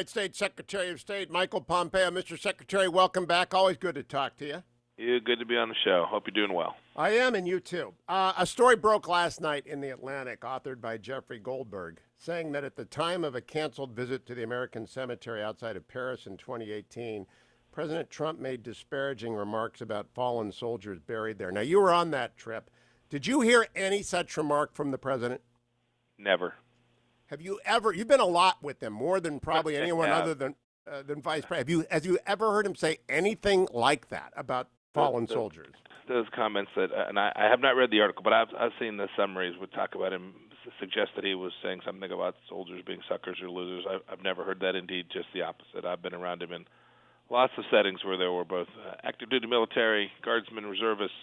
United States Secretary of State Michael Pompeo. Mr. Secretary, welcome back. Always good to talk to you. Good to be on the show. Hope you're doing well. I am, and you too. A story broke last night in The Atlantic, authored by Jeffrey Goldberg, saying that at the time of a canceled visit to the American cemetery outside of Paris in 2018, President Trump made disparaging remarks about fallen soldiers buried there. Now, you were on that trip. Did you hear any such remark from the president? Never. Have you ever? You've been a lot with him, more than probably anyone Yeah. other than Vice President. Have you ever heard him say anything like that about fallen soldiers? Those comments that, and I have not read the article, but I've seen the summaries would talk about him, suggest that he was saying something about soldiers being suckers or losers. I've never heard that. Indeed, just the opposite. I've been around him in lots of settings where there were both active duty military, guardsmen, reservists,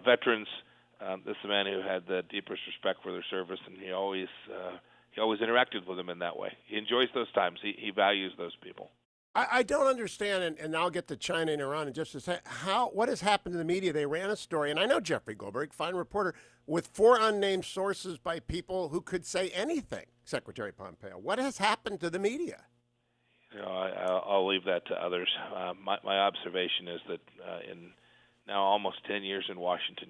veterans. This is a man who had the deepest respect for their service, and he always interacted with them in that way. He enjoys those times. He values those people. I don't understand, and I'll get to China and Iran in just a second. What has happened to the media? They ran a story, and I know Jeffrey Goldberg, fine reporter, with 4 unnamed sources by people who could say anything, Secretary Pompeo. What has happened to the media? I'll leave that to others. My observation is that in now almost 10 years in Washington,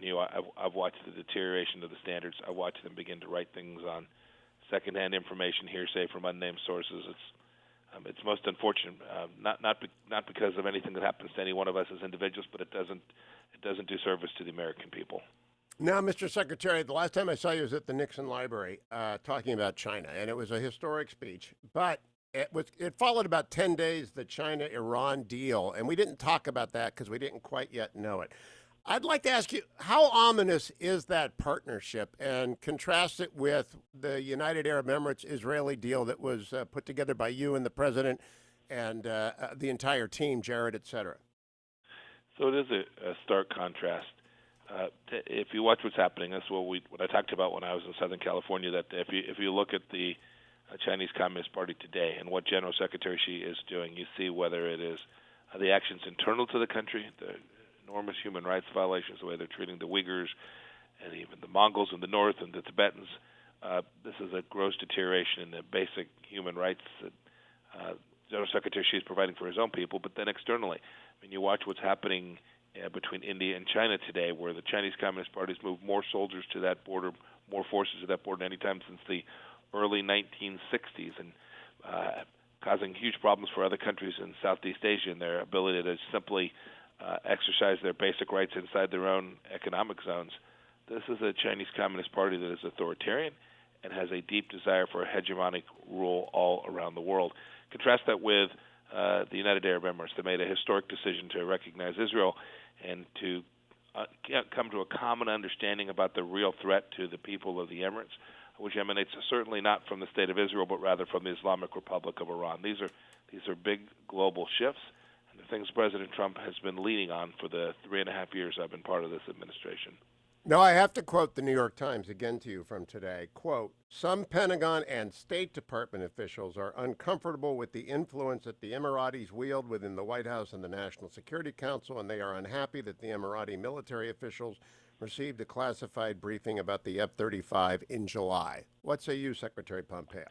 I've watched the deterioration of the standards. I watched them begin to write things on secondhand information, hearsay from unnamed sources. It's most unfortunate, not because of anything that happens to any one of us as individuals, but it doesn't do service to the American people. Now, Mr. Secretary, the last time I saw you was at the Nixon Library talking about China, and it was a historic speech. But it followed about 10 days the China-Iran deal, and we didn't talk about that because we didn't quite yet know it. I'd like to ask you, how ominous is that partnership, and contrast it with the United Arab Emirates-Israeli deal that was put together by you and the president and the entire team, Jared, et cetera? So it is a stark contrast. If you watch what's happening, that's what I talked about when I was in Southern California. That if you look at the Chinese Communist Party today and what General Secretary Xi is doing, you see whether it is the actions internal to the country, the enormous human rights violations, the way they're treating the Uyghurs and even the Mongols in the north and the Tibetans. This is a gross deterioration in the basic human rights that General Secretary Xi is providing for his own people, but then externally. I mean, you watch what's happening between India and China today, where the Chinese Communist Party has moved more soldiers to that border, more forces to that border than any time since the early 1960s, and causing huge problems for other countries in Southeast Asia in their ability to simply exercise their basic rights inside their own economic zones. This is a Chinese Communist Party that is authoritarian and has a deep desire for a hegemonic rule all around the world. Contrast that with the United Arab Emirates. They made a historic decision to recognize Israel and to come to a common understanding about the real threat to the people of the Emirates, which emanates certainly not from the State of Israel, but rather from the Islamic Republic of Iran. These are big global shifts, and the things President Trump has been leading on for the 3.5 years I've been part of this administration. No, I have to quote the New York Times again to you from today. Quote, some Pentagon and State Department officials are uncomfortable with the influence that the Emiratis wield within the White House and the National Security Council, and they are unhappy that the Emirati military officials received a classified briefing about the F-35 in July. What say you, Secretary Pompeo?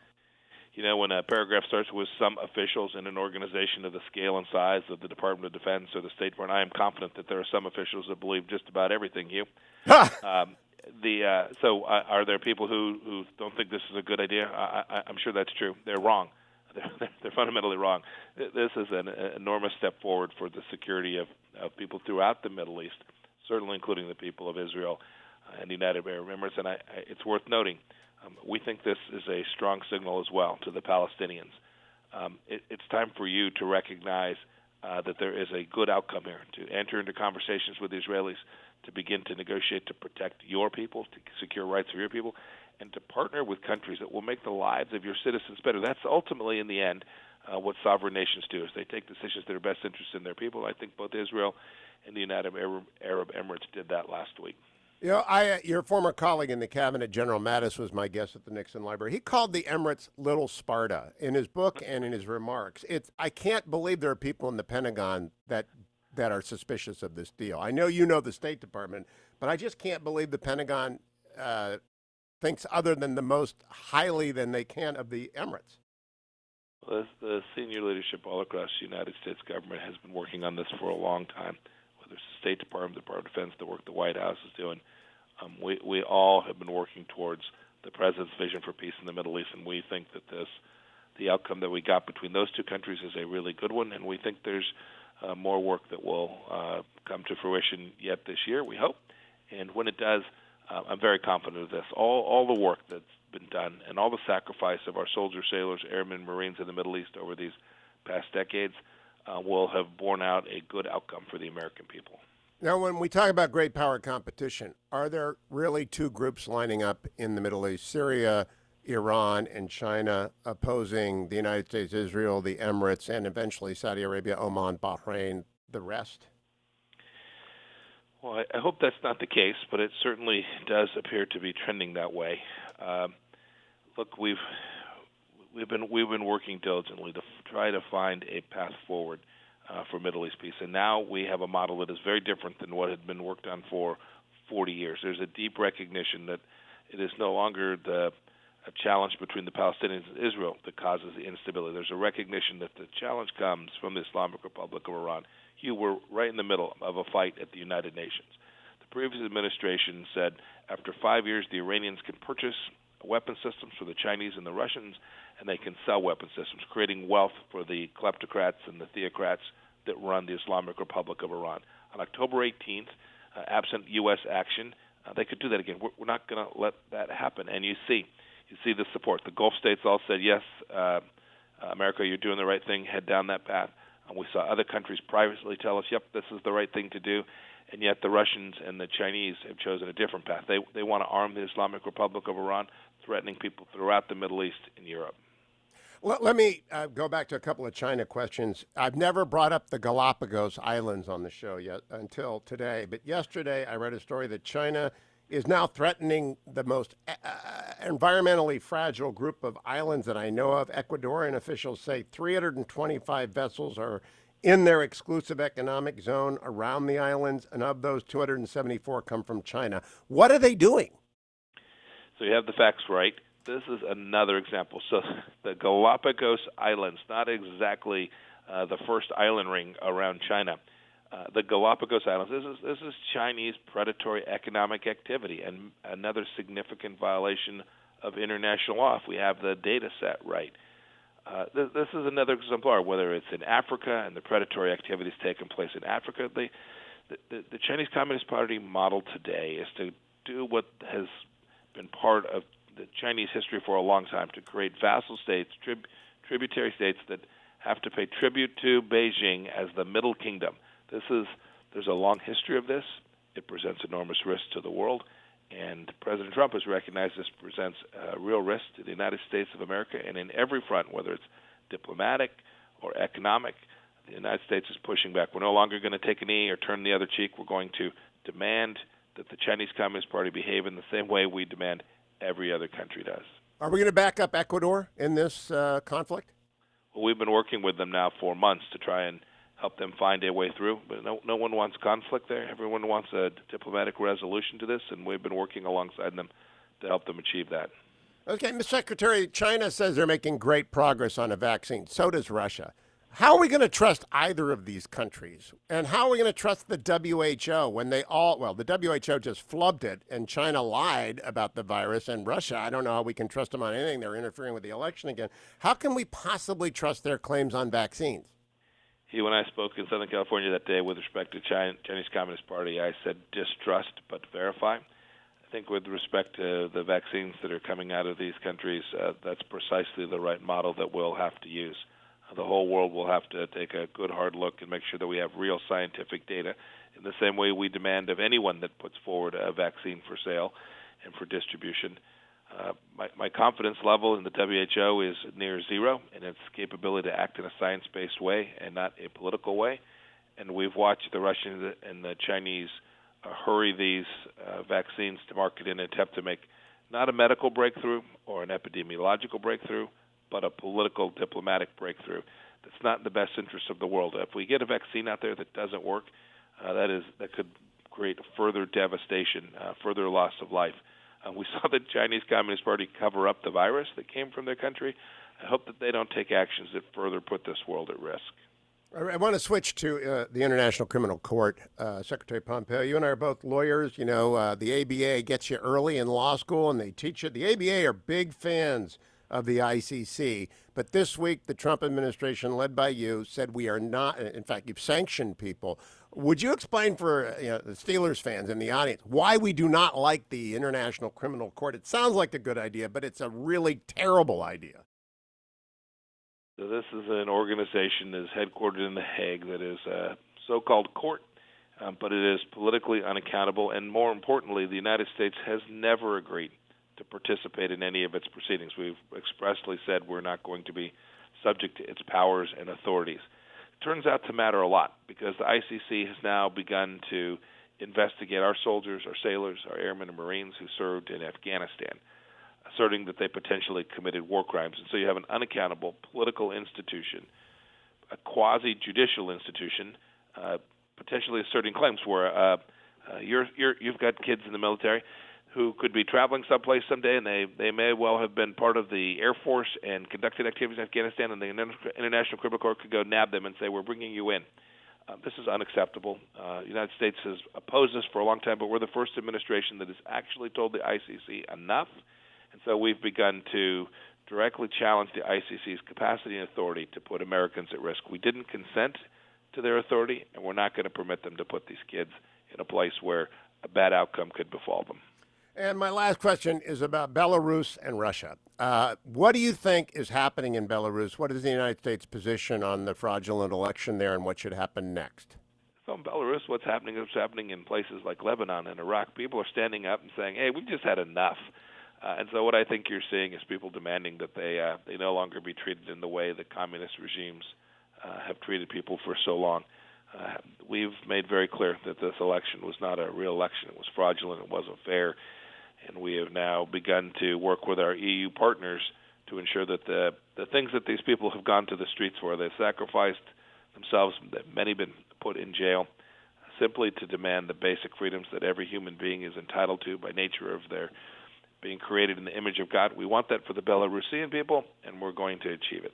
You know, when a paragraph starts with some officials in an organization of the scale and size of the Department of Defense or the State Department, I am confident that there are some officials that believe just about everything, Hugh. So are there people who don't think this is a good idea? I'm sure that's true. They're wrong. They're fundamentally wrong. This is an enormous step forward for the security of people throughout the Middle East, certainly including the people of Israel and the United Arab Emirates. And it's worth noting, we think this is a strong signal as well to the Palestinians. It's time for you to recognize that there is a good outcome here, to enter into conversations with the Israelis, to begin to negotiate to protect your people, to secure rights for your people, and to partner with countries that will make the lives of your citizens better. That's ultimately, in the end, what sovereign nations do, is they take decisions that are best interested in their people. I think both Israel and the United Arab Emirates did that last week. You know, your former colleague in the cabinet, General Mattis, was my guest at the Nixon Library. He called the Emirates Little Sparta in his book and in his remarks. I can't believe there are people in the Pentagon that are suspicious of this deal. I know you know the State Department, but I just can't believe the Pentagon thinks other than the most highly than they can of the Emirates. The senior leadership all across the United States government has been working on this for a long time, whether it's the State Department, the Department of Defense, the work the White House is doing. We all have been working towards the President's vision for peace in the Middle East, and we think that the outcome that we got between those two countries is a really good one, and we think there's more work that will come to fruition yet this year, we hope. And when it does, I'm very confident of this. All the work that's been done and all the sacrifice of our soldiers, sailors, airmen, Marines in the Middle East over these past decades will have borne out a good outcome for the American people. Now, when we talk about great power competition, are there really two groups lining up in the Middle East? Syria, Iran, and China opposing the United States, Israel, the Emirates, and eventually Saudi Arabia, Oman, Bahrain, the rest? Well, I hope that's not the case, but it certainly does appear to be trending that way. Look, we've been working diligently to try to find a path forward for Middle East peace, and now we have a model that is very different than what had been worked on for 40 years. There's a deep recognition that it is no longer a challenge between the Palestinians and Israel that causes the instability. There's a recognition that the challenge comes from the Islamic Republic of Iran. You were right in the middle of a fight at the United Nations. The previous administration said after 5 years the Iranians can purchase weapon systems for the Chinese and the Russians, and they can sell weapon systems, creating wealth for the kleptocrats and the theocrats that run the Islamic Republic of Iran. On October 18th, absent U.S. action, they could do that again. We're not going to let that happen. And you see the support. The Gulf states all said, yes, America, you're doing the right thing, head down that path. And we saw other countries privately tell us, yep, this is the right thing to do. And yet the Russians and the Chinese have chosen a different path. They want to arm the Islamic Republic of Iran, threatening people throughout the Middle East and Europe. Let me go back to a couple of China questions. I've never brought up the Galapagos Islands on the show yet until today, but yesterday I read a story that China is now threatening the most environmentally fragile group of islands that I know of. Ecuadorian officials say 325 vessels are in their exclusive economic zone around the islands, and of those, 274 come from China. What are they doing? So you have the facts right. This is another example. So the Galapagos Islands, not exactly the first island ring around China. The Galapagos Islands, this is Chinese predatory economic activity and another significant violation of international law if we have the data set right. This is another exemplar, whether it's in Africa and the predatory activities taking place in Africa. The Chinese Communist Party model today is to do what has been part of the Chinese history for a long time, to create vassal states, tributary states that have to pay tribute to Beijing as the Middle Kingdom. There's a long history of this. It presents enormous risk to the world, and President Trump has recognized this presents a real risk to the United States of America, and in every front, whether it's diplomatic or economic, the United States is pushing back. We're no longer going to take a knee or turn the other cheek. We're going to demand that the Chinese Communist Party behave in the same way we demand every other country does. Are we going to back up Ecuador in this conflict? Well, we've been working with them now for months to try and help them find a way through, but no one wants conflict there. Everyone wants a diplomatic resolution to this, and we've been working alongside them to help them achieve that. Okay, Mr. Secretary, China says they're making great progress on a vaccine. So does Russia. How are we going to trust either of these countries? And how are we going to trust the WHO when the WHO just flubbed it and China lied about the virus, and Russia, I don't know how we can trust them on anything. They're interfering with the election again. How can we possibly trust their claims on vaccines? When I spoke in Southern California that day with respect to Chinese Communist Party, I said distrust but verify. I think with respect to the vaccines that are coming out of these countries, that's precisely the right model that we'll have to use. The whole world will have to take a good hard look and make sure that we have real scientific data in the same way we demand of anyone that puts forward a vaccine for sale and for distribution. My confidence level in the WHO is near zero in its capability to act in a science-based way and not a political way. And we've watched the Russians and the Chinese hurry these vaccines to market in an attempt to make not a medical breakthrough or an epidemiological breakthrough, but a political, diplomatic breakthrough that's not in the best interest of the world. If we get a vaccine out there that doesn't work, that could create further devastation, further loss of life. We saw the Chinese Communist Party cover up the virus that came from their country. I hope that they don't take actions that further put this world at risk. I want to switch to the International Criminal Court. Secretary Pompeo, you and I are both lawyers. You know, the ABA gets you early in law school and they teach you. The ABA are big fans of the ICC. But this week, the Trump administration, led by you, said we are not. In fact, you've sanctioned people. Would you explain for the Steelers fans in the audience why we do not like the International Criminal Court? It sounds like a good idea, but it's a really terrible idea. So this is an organization that is headquartered in The Hague that is a so-called court, but it is politically unaccountable. And more importantly, the United States has never agreed to participate in any of its proceedings. We've expressly said we're not going to be subject to its powers and authorities. It turns out to matter a lot because the ICC has now begun to investigate our soldiers, our sailors, our airmen and Marines who served in Afghanistan, asserting that they potentially committed war crimes. And so you have an unaccountable political institution, a quasi-judicial institution, potentially asserting claims where you've got kids in the military who could be traveling someplace someday, and they may well have been part of the Air Force and conducted activities in Afghanistan, and the International Criminal Court could go nab them and say, we're bringing you in. This is unacceptable. The United States has opposed this for a long time, but we're the first administration that has actually told the ICC enough. And so we've begun to directly challenge the ICC's capacity and authority to put Americans at risk. We didn't consent to their authority, and we're not going to permit them to put these kids in a place where a bad outcome could befall them. And my last question is about Belarus and Russia. What do you think is happening in Belarus? What is the United States' position on the fraudulent election there, and what should happen next? So in Belarus, what's happening is happening in places like Lebanon and Iraq. People are standing up and saying, hey, we've just had enough. And so what I think you're seeing is people demanding that they no longer be treated in the way that communist regimes have treated people for so long. We've made very clear that this election was not a real election. It was fraudulent. It wasn't fair. And we have now begun to work with our EU partners to ensure that the things that these people have gone to the streets for, they've sacrificed themselves, that many have been put in jail, simply to demand the basic freedoms that every human being is entitled to by nature of their being created in the image of God. We want that for the Belarusian people, and we're going to achieve it.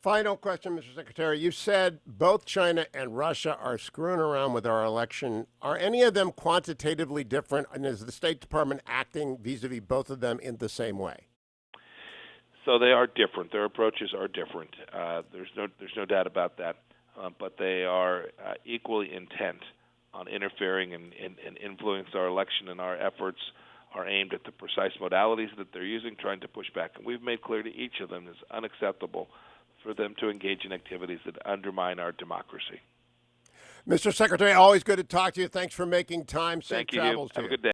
Final question, Mr. Secretary. You said both China and Russia are screwing around with our election. Are any of them quantitatively different, and is the State Department acting vis-a-vis both of them in the same way? So they are different. Their approaches are different. There's no doubt about that. But they are equally intent on interfering and influence our election, and our efforts are aimed at the precise modalities that they're using, trying to push back. And we've made clear to each of them it's unacceptable for them to engage in activities that undermine our democracy. Mr. Secretary, always good to talk to you. Thanks for making time. Safe Thank you. travels to Have a you. good day.